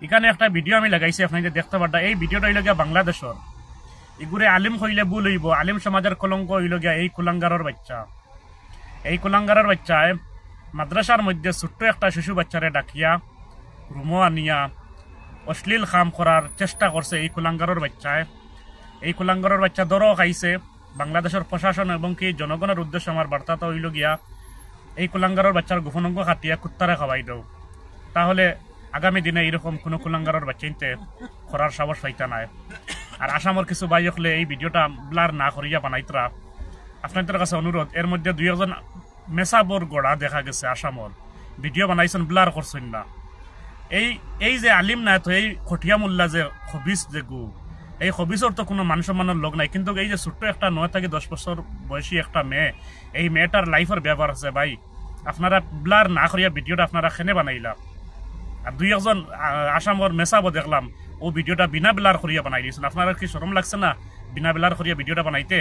এখানে একটা ভিডিও আমি লাগাইছি আপনাদের দেখতে পারটা। এই ভিডিওটা হইল গিয়া বাংলাদেশের। এগুলো আলিম হইলে ভুল হইব, আলিম সমাজের কলঙ্ক হইল গিয়া এই কুলাঙ্গারের বাচ্চা। এই কুলাঙ্গারের বাচ্চায় মাদ্রাসার মধ্যে ছোট্ট একটা শিশু বাচ্চারে ডাকিয়া রুমো আনিয়া অশ্লীল কাম করার চেষ্টা করছে এই কুলাঙ্গারের বাচ্চায়। এই কুলাঙ্গারের বাচ্চা দরও খাইছে। বাংলাদেশের প্রশাসন এবং কি জনগণের উদ্দেশ্যে আমার বার্তা তো হইল গিয়া এই কুলাঙ্গারের বাচ্চার গোপনাঙ্গ খাটিয়া কুত্তারে খাওয়াই দাও, তাহলে আগামী দিনে এরকম কোনো কুলাঙ্গারের বাচ্চাইতে করার সাহস পাইতা নাই। আর আসামের কিছু ভাই হলে এই ভিডিওটা ব্লার না করিয়া বানাইতরা, আপনাদের কাছে অনুরোধ। এর মধ্যে 2 মেসাবর গোড়া দেখা গেছে আসামর, ভিডিও বানাইছেন ব্লার করছেন না। এই যে আলিম নাই তো এই খটিয়া মোল্লা যে খবিস যে গু, এই খবিসর তো কোনো মান সম্মানের লোক নাই, কিন্তু এই যে ছোট্ট একটা 9 থেকে 10 বছর বয়সী একটা মেয়ে, এই মেয়েটার লাইফের ব্যাপার আছে ভাই। আপনারা ব্লার না করিয়া ভিডিওটা আপনারা খেনে বানাইলা। আর 2 আসামর মেসাবো দেখলাম ও ভিডিওটা বিনা ব্লার করিয়া বানাই দিয়েছেন। আপনারা কি শরম লাগছে না বিনা ব্লার করিয়া ভিডিওটা বানাইতে?